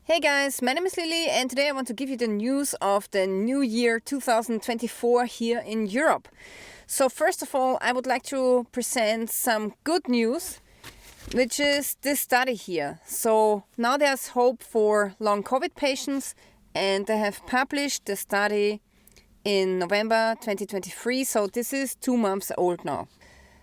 Hey guys, my name is Lilly and today I want to give you the news of the new year 2024 here in Europe. So first of all, I would like to present some good news, which is this study here. So now there's hope for long COVID patients and they have published the study in November 2023. So this is 2 months old now.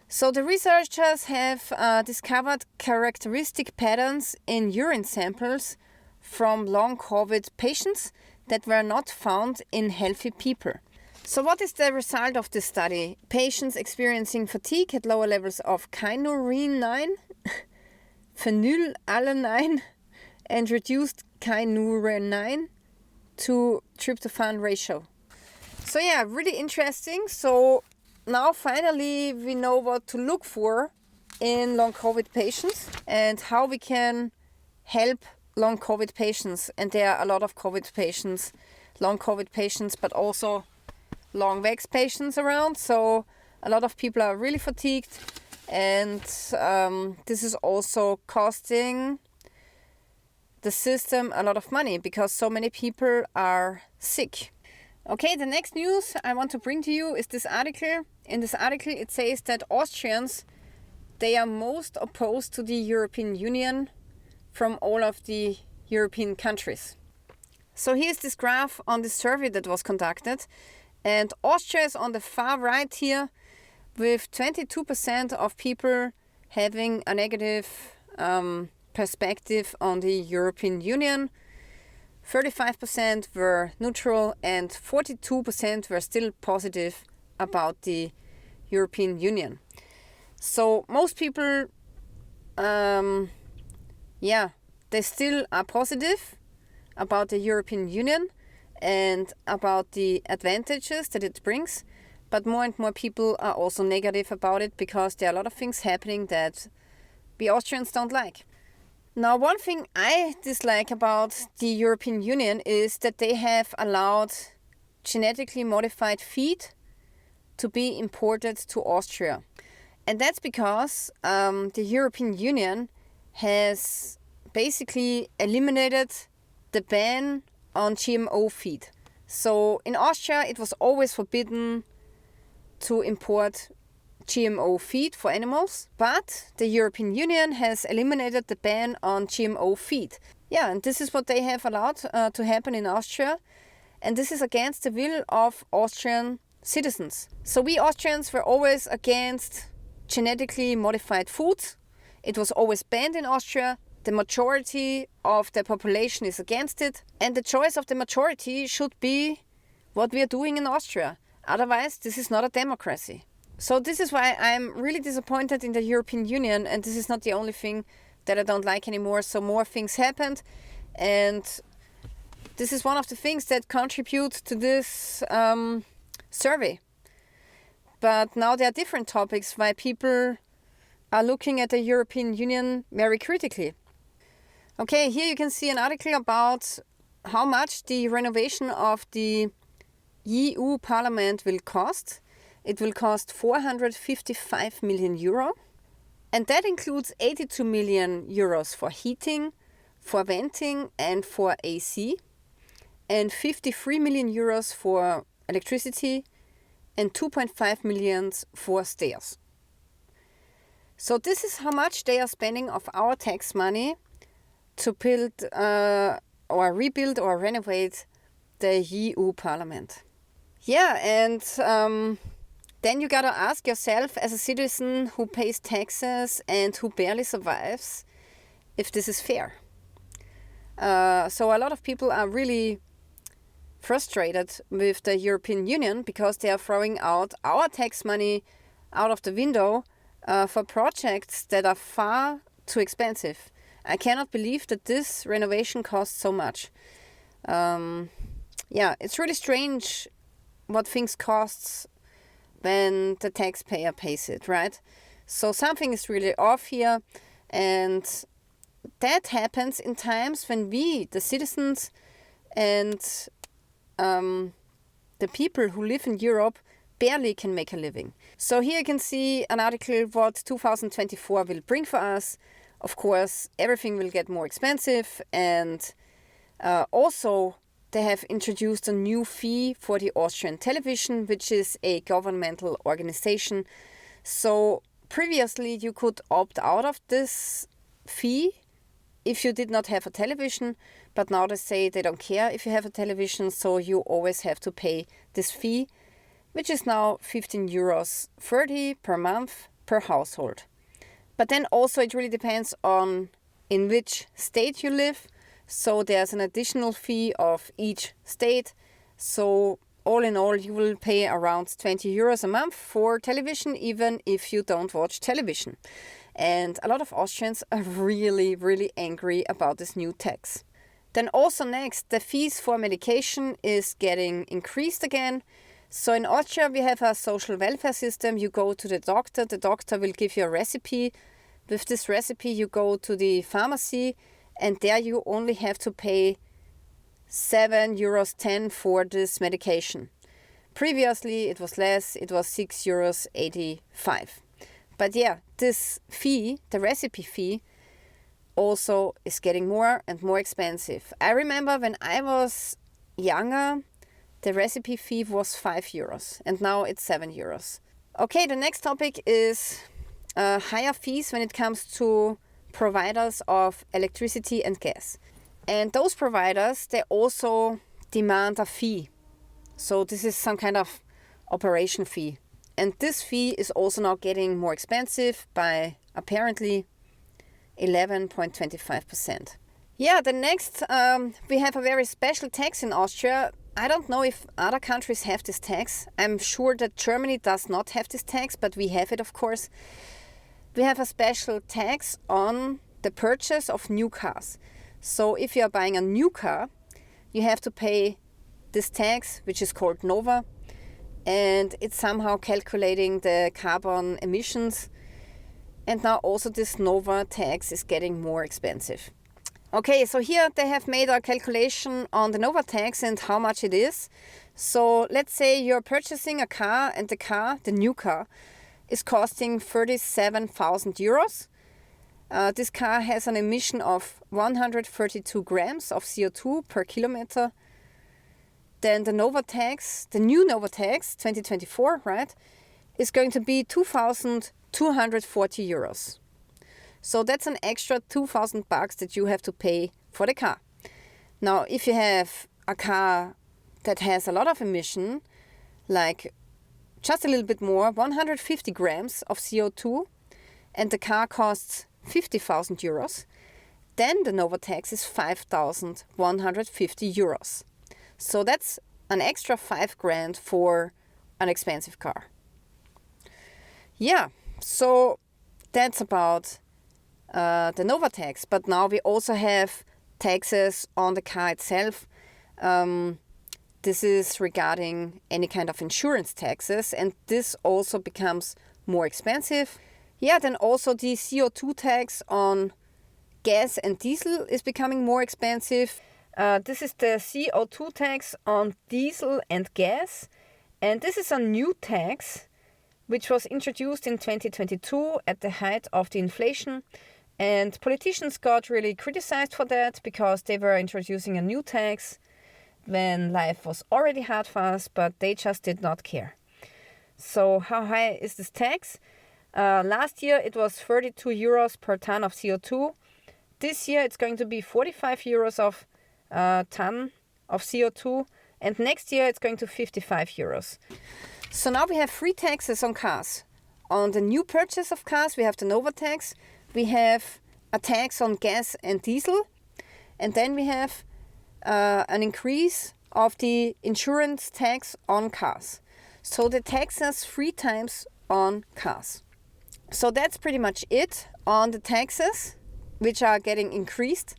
So the researchers have discovered characteristic patterns in urine samples from long COVID patients that were not found in healthy people. So what is the result of this study? Patients experiencing fatigue had lower levels of kynurenine, phenylalanine, and reduced kynurenine to tryptophan ratio. So yeah, really interesting. So now finally we know what to look for in long COVID patients and how we can help long COVID patients. And there are a lot of COVID patients, long COVID patients, but also long vax patients around. So a lot of people are really fatigued, and this is also costing the system a lot of money because so many people are sick. Okay, the next news I want to bring to you is this article. In this article it says that Austrians, they are most opposed to the European Union from all of the European countries. So here's this graph on this survey that was conducted, and Austria is on the far right here with 22% of people having a negative perspective on the European Union. 35% were neutral and 42% were still positive about the European Union. So most people they still are positive about the European Union and about the advantages that it brings, but more and more people are also negative about it because there are a lot of things happening that we Austrians don't like. Now, one thing I dislike about the European Union is that they have allowed genetically modified feed to be imported to Austria. And that's because the European Union has basically eliminated the ban on GMO feed. So in Austria, it was always forbidden to import GMO feed for animals, but the European Union has eliminated the ban on GMO feed. Yeah, and this is what they have allowed to happen in Austria, and this is against the will of Austrian citizens. So we Austrians were always against genetically modified foods. It was always banned in Austria. The majority of the population is against it, and the choice of the majority should be what we are doing in Austria. Otherwise, this is not a democracy. So this is why I'm really disappointed in the European Union, and this is not the only thing that I don't like anymore. So more things happened, and this is one of the things that contribute to this survey. But now there are different topics why people are looking at the European Union very critically. Okay, here you can see an article about how much the renovation of the EU Parliament will cost. It will cost 455 million euro, and that includes 82 million euros for heating, for venting and for AC, and 53 million euros for electricity, and 2.5 million for stairs. So this is how much they are spending of our tax money to build or rebuild or renovate the EU Parliament. Yeah, and then you gotta ask yourself as a citizen who pays taxes and who barely survives if this is fair. So a lot of people are really frustrated with the European Union because they are throwing out our tax money out of the window for projects that are far too expensive. I cannot believe that this renovation costs so much. It's really strange what things costs when the taxpayer pays it, right? So something is really off here, and that happens in times when we, the citizens and the people who live in Europe, barely can make a living. So here you can see an article what 2024 will bring for us. Of course, everything will get more expensive, and Also, they have introduced a new fee for the Austrian television, which is a governmental organization. So previously you could opt out of this fee if you did not have a television, but now they say they don't care if you have a television, so you always have to pay this fee, which is now 15 euros 30 per month per household. But then also it really depends on in which state you live. So there's an additional fee of each state. So all in all, you will pay around 20 euros a month for television, even if you don't watch television. And a lot of Austrians are really, really angry about this new tax. Then also next, the fees for medication is getting increased again. So in Austria, we have a social welfare system. You go to the doctor will give you a recipe. With this recipe, you go to the pharmacy, and there you only have to pay 7 euros 10 for this medication. Previously, it was less, it was 6 euros 85. But yeah, this fee, the recipe fee, also is getting more and more expensive. I remember when I was younger, the recipe fee was 5 euros, and now it's 7 euros. Okay, the next topic is higher fees when it comes to providers of electricity and gas. And those providers, they also demand a fee. So this is some kind of operation fee. And this fee is also now getting more expensive by apparently 11.25%. Yeah, the next, we have a very special tax in Austria. I don't know if other countries have this tax. I'm sure that Germany does not have this tax, but we have it, of course. We have a special tax on the purchase of new cars. So if you are buying a new car, you have to pay this tax, which is called Nova, and it's somehow calculating the carbon emissions. And now also this Nova tax is getting more expensive. Okay, so here they have made a calculation on the Nova tax and how much it is. So let's say you're purchasing a car, and the new car, is costing 37,000 euros. This car has an emission of 132 grams of CO2 per kilometer. Then the Nova tax, the new Nova tax, 2024, right, is going to be 2,240 euros. So that's an extra 2,000 bucks that you have to pay for the car. Now, if you have a car that has a lot of emission, like just a little bit more, 150 grams of CO2, and the car costs 50,000 euros, then the Nova tax is 5,150 euros. So that's an extra 5 grand for an expensive car. Yeah, so that's about the Nova tax. But now we also have taxes on the car itself. This is regarding any kind of insurance taxes, and this also becomes more expensive. Yeah, then also the CO2 tax on gas and diesel is becoming more expensive. This is the CO2 tax on diesel and gas, and this is a new tax which was introduced in 2022 at the height of the inflation. And politicians got really criticized for that because they were introducing a new tax when life was already hard for us, but they just did not care. So how high is this tax? Last year it was 32 euros per ton of CO2. This year it's going to be 45 euros of ton of CO2, and next year it's going to 55 euros. So now we have 3 taxes on cars. On the new purchase of cars, we have the Nova tax, we have a tax on gas and diesel, and then we have an increase of the insurance tax on cars. So they tax us 3 times on cars. So that's pretty much it on the taxes, which are getting increased,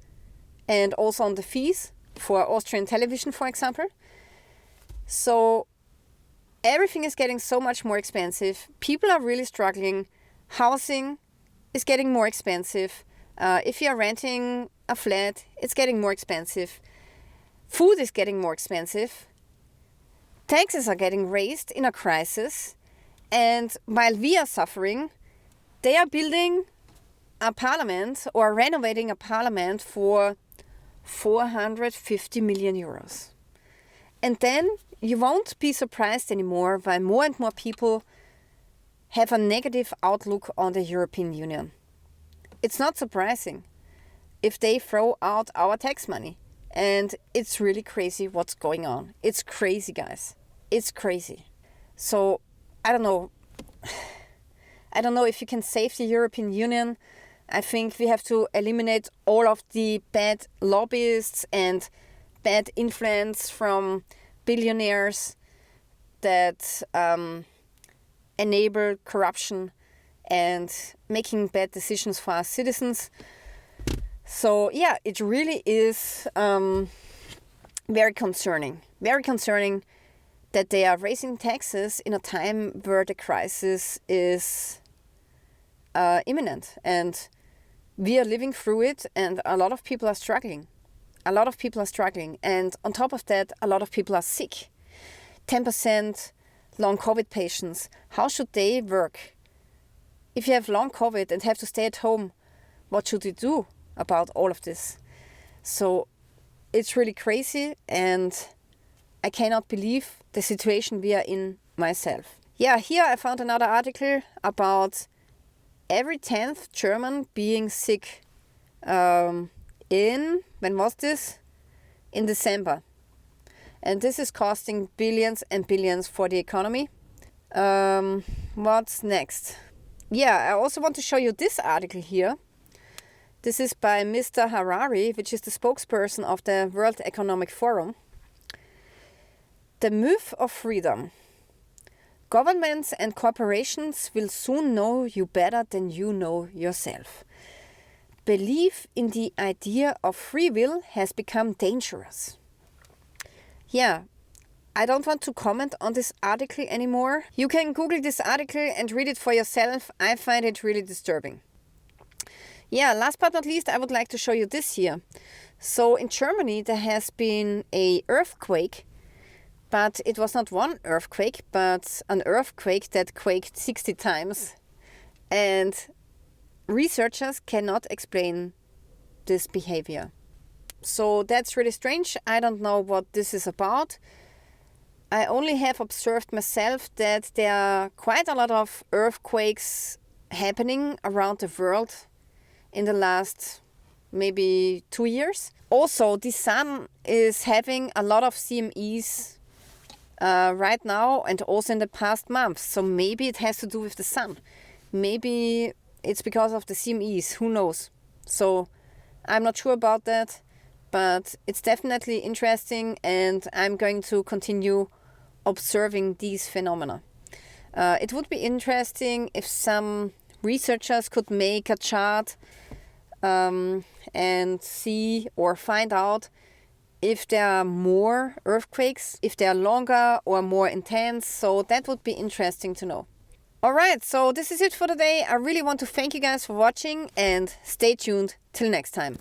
and also on the fees for Austrian television, for example. So everything is getting so much more expensive. People are really struggling. Housing is getting more expensive. If you're renting a flat, it's getting more expensive. Food is getting more expensive. Taxes are getting raised in a crisis. And while we are suffering, they are building a parliament or renovating a parliament for 450 million euros. And then you won't be surprised anymore why more and more people have a negative outlook on the European Union. It's not surprising if they throw out our tax money. And it's really crazy what's going on. It's crazy, guys. It's crazy. So, I don't know. I don't know if you can save the European Union. I think we have to eliminate all of the bad lobbyists and bad influence from billionaires that enable corruption and making bad decisions for our citizens. So yeah, it really is very concerning. Very concerning that they are raising taxes in a time where the crisis is imminent. And we are living through it, and a lot of people are struggling. A lot of people are struggling. And on top of that, a lot of people are sick. 10% long COVID patients. How should they work? If you have long COVID and have to stay at home, what should you do about all of this? So it's really crazy, and I cannot believe the situation we are in myself. Yeah, here I found another article about every 10th German being sick when was this? In December. And this is costing billions and billions for the economy. What's next? Yeah, I also want to show you this article here. This is by Mr. Harari, which is the spokesperson of the World Economic Forum. The myth of freedom. Governments and corporations will soon know you better than you know yourself. Belief in the idea of free will has become dangerous. Yeah, I don't want to comment on this article anymore. You can Google this article and read it for yourself. I find it really disturbing. Yeah, last but not least, I would like to show you this here. So in Germany, there has been an earthquake, but it was not one earthquake, but an earthquake that quaked 60 times. And researchers cannot explain this behavior. So that's really strange. I don't know what this is about. I only have observed myself that there are quite a lot of earthquakes happening around the world in the last maybe 2 years. Also, the sun is having a lot of CMEs right now and also in the past months. So maybe it has to do with the sun. Maybe it's because of the CMEs, who knows? So I'm not sure about that, but it's definitely interesting, and I'm going to continue observing these phenomena. It would be interesting if some researchers could make a chart and see or find out if there are more earthquakes, if they are longer or more intense. So that would be interesting to know. Alright, so this is it for today. I really want to thank you guys for watching, and stay tuned till next time.